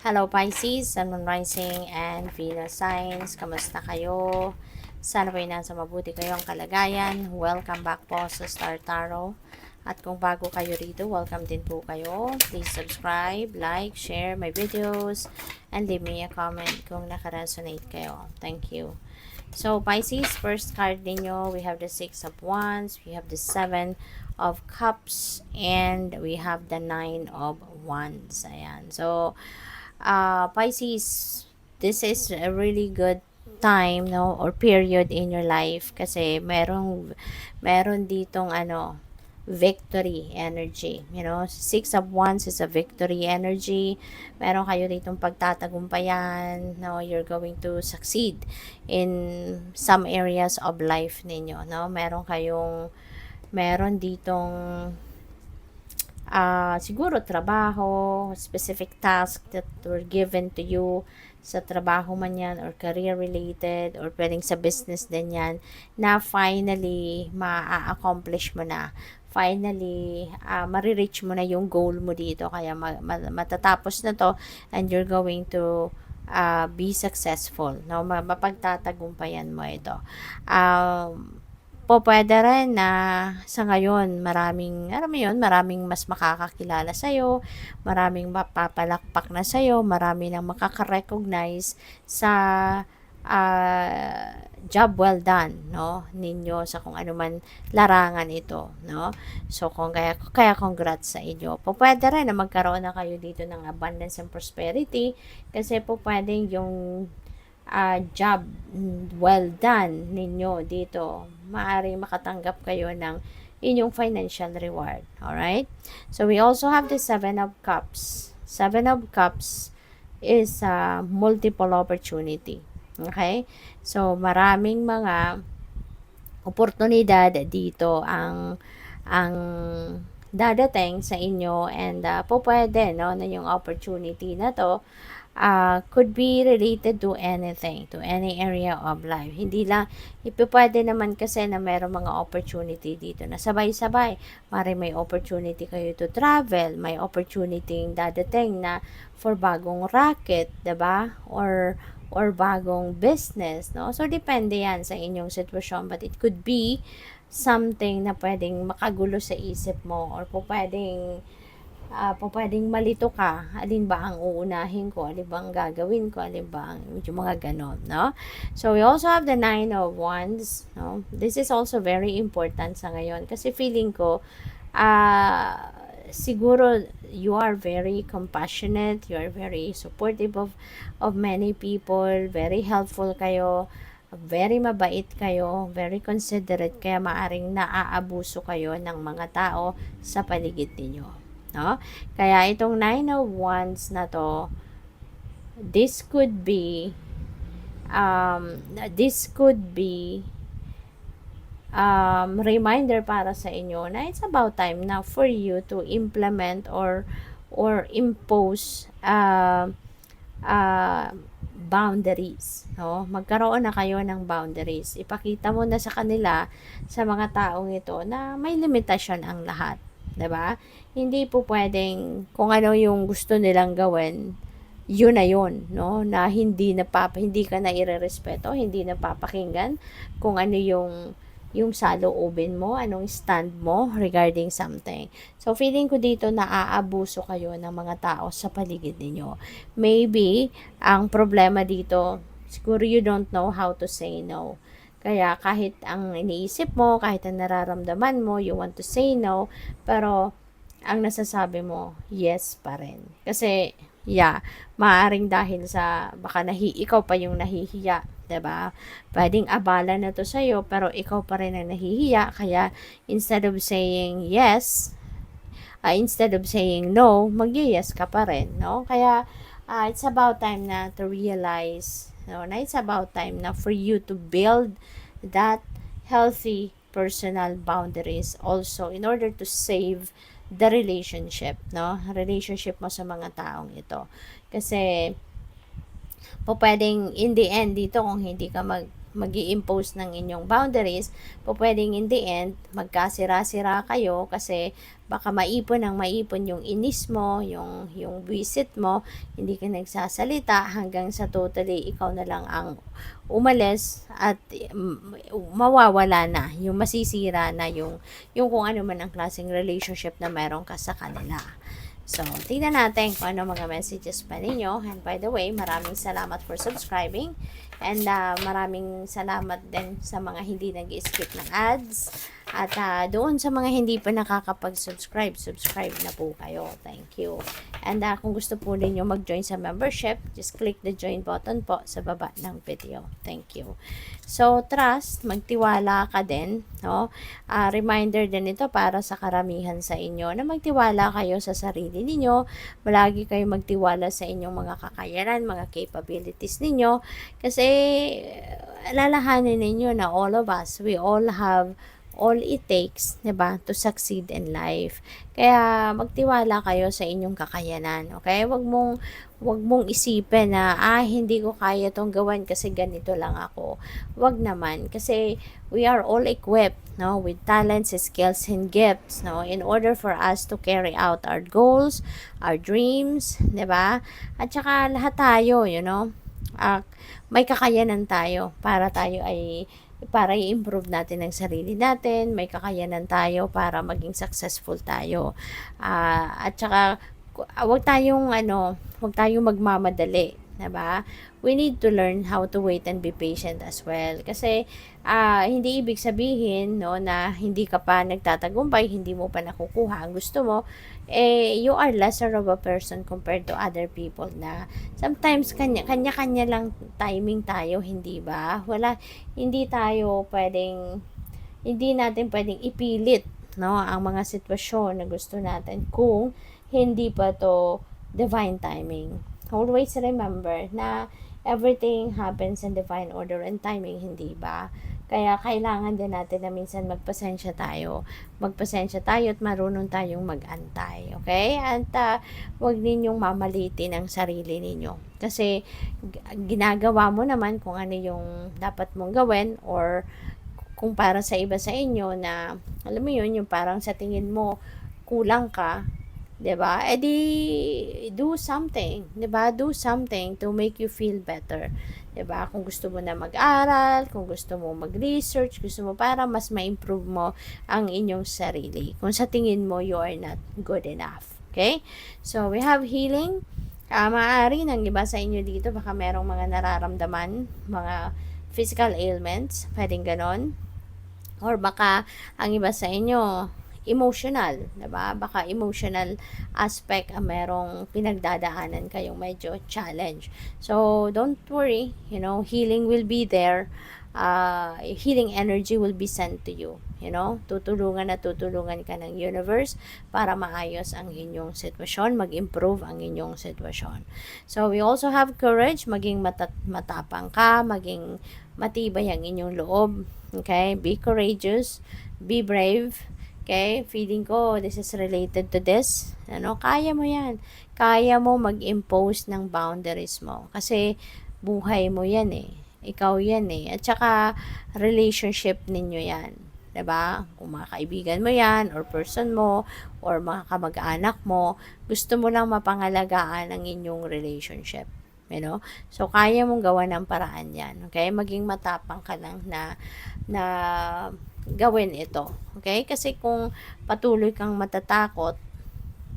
Hello Pisces, Sun, Moon Rising, and Venus Signs. Kamusta kayo? Sana po nasa mabuti kayong kalagayan. Welcome back po sa Star Tarot. At kung bago kayo rito, welcome din po kayo. Please subscribe, like, share my videos, and leave me a comment kung nakaresonate kayo. Thank you. So, Pisces, first card ninyo, we have the Six of Wands, we have the Seven of Cups, and we have the Nine of Wands. Ayan. So, Pisces, this is a really good time, no, or period in your life kasi meron ditong victory energy. You know, Six of Wands is a victory energy. Meron kayo ditong pagtatagumpayan, no, you're going to succeed in some areas of life ninyo, no. Meron ditong siguro trabaho, specific task that were given to you sa trabaho man yan or career related or pwedeng sa business din yan na finally ma-accomplish mo na. Finally, marireach mo na yung goal mo dito. Kaya matatapos na to and you're going to be successful. No? Mapagtatagumpayan mo ito. Pwede rin na sa ngayon maraming mas makakakilala sa'yo, maraming mapapalakpak na sa'yo, marami nang makaka-recognize sa job well done, no, ninyo sa kung ano man larangan ito, no. So, kaya congrats sa inyo. Pwede rin na magkaroon na kayo dito ng abundance and prosperity kasi pwedeng yung job well done ninyo dito, maaaring makatanggap kayo ng inyong financial reward. Alright? So, we also have the Seven of Cups. Seven of Cups is multiple opportunity. Okay? So, maraming mga oportunidad dito ang dadating sa inyo and pwede, no, na yung opportunity na to could be related to anything, to any area of life. Hindi lang, pwede naman kasi na mayroong mga opportunity dito na sabay-sabay. May opportunity kayo to travel, may opportunity dadating na for bagong racket, diba? Or bagong business, no? So, depende yan sa inyong sitwasyon, but it could be something na pwedeng makagulo sa isip mo or pwedeng malito ka, alin ba ang uunahin ko, alin ba ang gagawin ko, alin ba ang yung mga ganon, no? So, we also have the Nine of Wands, no? This is also very important sa ngayon kasi feeling ko, siguro you are very compassionate, you are very supportive of many people, very helpful kayo, very mabait kayo, very considerate, kaya maaring naaabuso kayo ng mga tao sa paligid ninyo. No? Kaya itong Nine of Wands na to, this could be reminder para sa inyo na it's about time na for you to implement or impose boundaries, no? Magkaroon na kayo ng boundaries. Ipakita mo na sa kanila, sa mga taong ito, na may limitasyon ang lahat. 'Di ba? Hindi po pwedeng kung ano yung gusto nilang gawin, yun na yun, no? Na hindi ka na irerespeto, hindi na papakinggan kung ano yung saloobin mo, anong stand mo regarding something. So, feeling ko dito naaabuso kayo ng mga tao sa paligid ninyo. Maybe, ang problema dito, siguro you don't know how to say no. Kaya kahit ang iniisip mo, kahit ang nararamdaman mo, you want to say no, pero ang nasasabi mo, yes pa rin. Kasi, maaring dahil sa, baka ikaw pa yung nahihiya, 'di ba? Pwedeng abala na to sa'yo, pero ikaw pa rin ang nahihiya, kaya instead of saying yes, instead of saying no, mag-yes ka pa rin, no? Kaya, it's about time na to realize, no, na it's about time na for you to build that healthy personal boundaries also in order to save the relationship, no? Relationship mo sa mga taong ito. Kasi, pwedeng in the end dito kung hindi ka mag-i-impose ng inyong boundaries, pwedeng in the end, magkasira-sira kayo kasi baka maipon yung inis mo, yung visit mo, hindi ka nagsasalita hanggang sa totally ikaw na lang ang umalis at mawawala na, yung masisira na yung kung ano man ang klaseng relationship na meron ka sa kanila. So, tingnan natin kung ano mga messages pa ninyo. And by the way, maraming salamat for subscribing. And maraming salamat din sa mga hindi nag-skip ng ads. At doon sa mga hindi pa nakakapag-subscribe, subscribe na po kayo. Thank you. And kung gusto po ninyo mag-join sa membership, just click the join button po sa baba ng video. Thank you. So, trust, magtiwala ka din. No? Reminder din ito para sa karamihan sa inyo na magtiwala kayo sa sarili ninyo. Malagi kayo magtiwala sa inyong mga kakayanan, mga capabilities ninyo. Kasi lalahanin ninyo na all of us, we all have all it takes, 'di ba, to succeed in life. Kaya magtiwala kayo sa inyong kakayanan, okay? Wag mong isipin na hindi ko kaya tong gawin kasi ganito lang ako. Wag naman kasi we are all equipped, no, with talents, skills and gifts, no, in order for us to carry out our goals, our dreams, 'di ba? At saka lahat tayo, may kakayanan tayo para i-improve natin ang sarili natin, may kakayanan tayo para maging successful tayo. At saka wag tayong magmamadali, 'di ba? We need to learn how to wait and be patient as well. Kasi hindi ibig sabihin, no, na hindi ka pa nagtatagumpay, hindi mo pa nakukuha ang gusto mo, you are lesser of a person compared to other people na sometimes kanya-kanya lang timing tayo, hindi ba? Hindi natin pwedeng ipilit, no, ang mga sitwasyon na gusto natin kung hindi pa to divine timing. Always remember na everything happens in divine order and timing, hindi ba? Kaya kailangan din natin na minsan magpasensya tayo at marunong tayong mag-antay, okay? At huwag ninyong mamalitin ang sarili ninyo. Kasi ginagawa mo naman kung ano yung dapat mong gawin, or kung para sa iba sa inyo na, alam mo yun, yung parang sa tingin mo kulang ka, 'di ba? Do something, 'di ba? Do something to make you feel better. 'Di ba? Kung gusto mo na mag-aral, kung gusto mo mag-research, gusto mo para mas ma-improve mo ang inyong sarili. Kung sa tingin mo you are not good enough. Okay? So, we have healing. Maaari ng iba sa inyo dito baka merong mga nararamdaman, mga physical ailments, pwedeng ganon. Or baka ang iba sa inyo emotional, 'di ba? Baka emotional aspect ang merong pinagdadaanan kayong medyo challenge. So, don't worry, healing will be there. Healing energy will be sent to you. Tutulungan ka ng universe para maayos ang inyong sitwasyon, mag-improve ang inyong sitwasyon. So, we also have courage, maging matapang ka, maging matibay ang inyong loob. Okay? Be courageous, be brave. Okay, feeling ko this is related to this. Kaya mo yan. Kaya mo mag-impose ng boundaries mo. Kasi buhay mo yan Ikaw yan At saka relationship ninyo yan. 'Di ba? Kung mga kaibigan mo yan, or person mo, or mga kamag-anak mo, gusto mo lang mapangalagaan ang inyong relationship. So, kaya mong gawa ng paraan yan. Okay? Maging matapang ka lang na gawin ito. Okay? Kasi kung patuloy kang matatakot,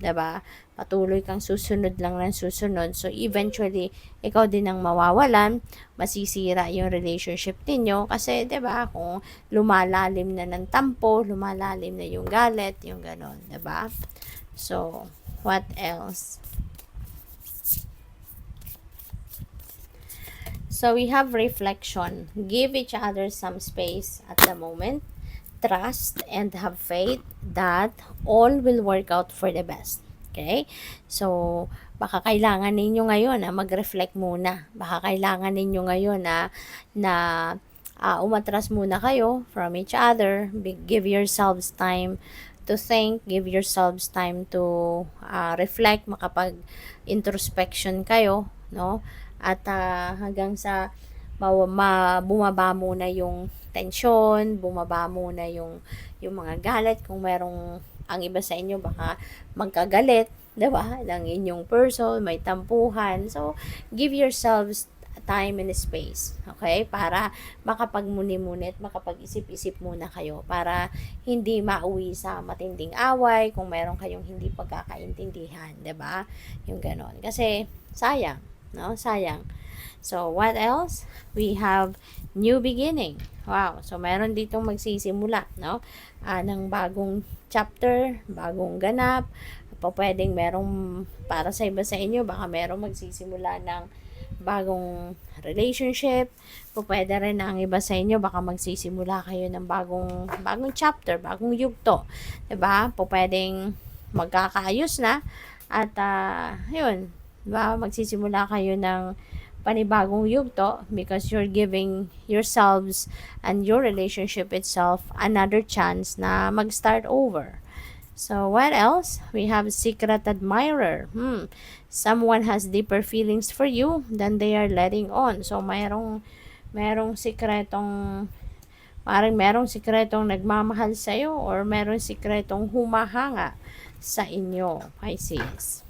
'di ba? Patuloy kang susunod lang ng susunod. So, eventually, ikaw din ang mawawalan, masisira yung relationship ninyo. Kasi, 'di ba, kung lumalalim na ng tampo, lumalalim na yung galit, yung ganon, 'di ba? So, what else? So, we have reflection. Give each other some space at the moment. Trust and have faith that all will work out for the best. Okay? So, baka kailangan ninyo ngayon na mag-reflect muna. Baka kailangan ninyo ngayon na umatras muna kayo from each other. Give yourselves time to think. Give yourselves time to reflect. Makapag-introspection kayo. No? At hanggang sa bumaba muna yung tensyon, bumaba muna yung mga galit kung merong ang iba sa inyo baka magkagalit, 'di ba? Ng inyong person, may tampuhan. So, give yourselves time and space, okay? Para makapagmuni-muni at makapag-isip-isip muna kayo para hindi mauwi sa matinding away kung meron kayong hindi pagkakaintindihan, 'di ba? Yung ganon. Kasi sayang, no? Sayang. So, what else? We have new beginning. Wow. So, meron ditong magsisimula, no? Ng bagong chapter, bagong ganap. Pwedeng merong, para sa iba sa inyo, baka merong magsisimula ng bagong relationship. Pwede rin na ang iba sa inyo, baka magsisimula kayo ng bagong chapter, bagong yugto. 'Di ba? Pwedeng magkakaayos na at yun, 'di ba? Magsisimula kayo ng panibagong yugto because you're giving yourselves and your relationship itself another chance na mag-start over. So, what else? We have secret admirer. Someone has deeper feelings for you than they are letting on. So, merong sikretong, merong sikretong nagmamahal sa'yo or merong sikretong humahanga sa inyo, Pisces.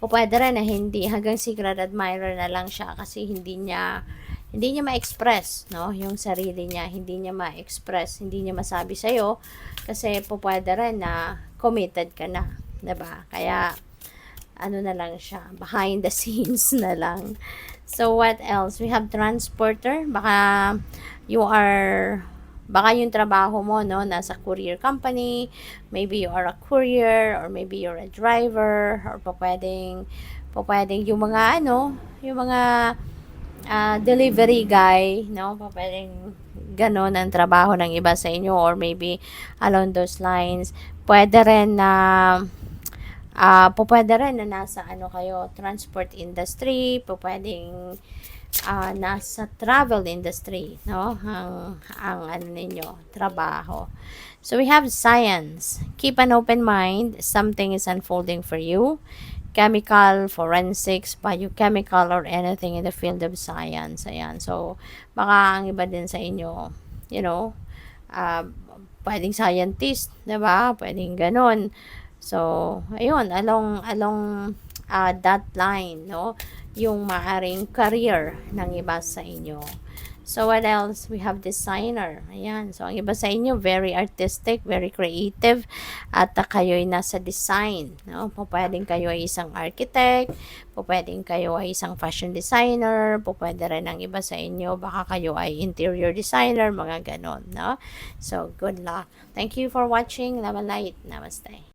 Pwede rin na hindi hanggang secret admirer na lang siya kasi hindi niya ma-express, no, yung sarili niya, hindi niya ma-express, hindi niya masabi sa iyo kasi pwede rin na committed ka na, 'di ba? Kaya ano na lang siya, behind the scenes na lang. So what else? We have transporter. Baka yung trabaho mo, no, nasa courier company, maybe you are a courier, or maybe you're a driver, or pwedeng yung mga delivery guy, no, pwedeng ganon ang trabaho ng iba sa inyo, or maybe along those lines. Pwede rin na nasa kayo, transport industry, pwedeng nasa travel industry, no? Ang ano ninyo, trabaho. So we have science. Keep an open mind. Something is unfolding for you. Chemical, forensics, biochemical, or anything in the field of science. Ayan. So, baka ang iba din sa inyo, pwedeng scientist, 'di ba? Pwedeng ganon. So, ayun, along that line, no? Yung maaring career ng iba sa inyo. So, what else? We have designer. Ayan. So, ang iba sa inyo, very artistic, very creative, at kayo'y nasa design. No? Pwedeng kayo ay isang architect, pwedeng kayo ay isang fashion designer, pwede rin ang iba sa inyo, baka kayo ay interior designer, mga ganon. No? So, good luck. Thank you for watching. Love and light. Namaste.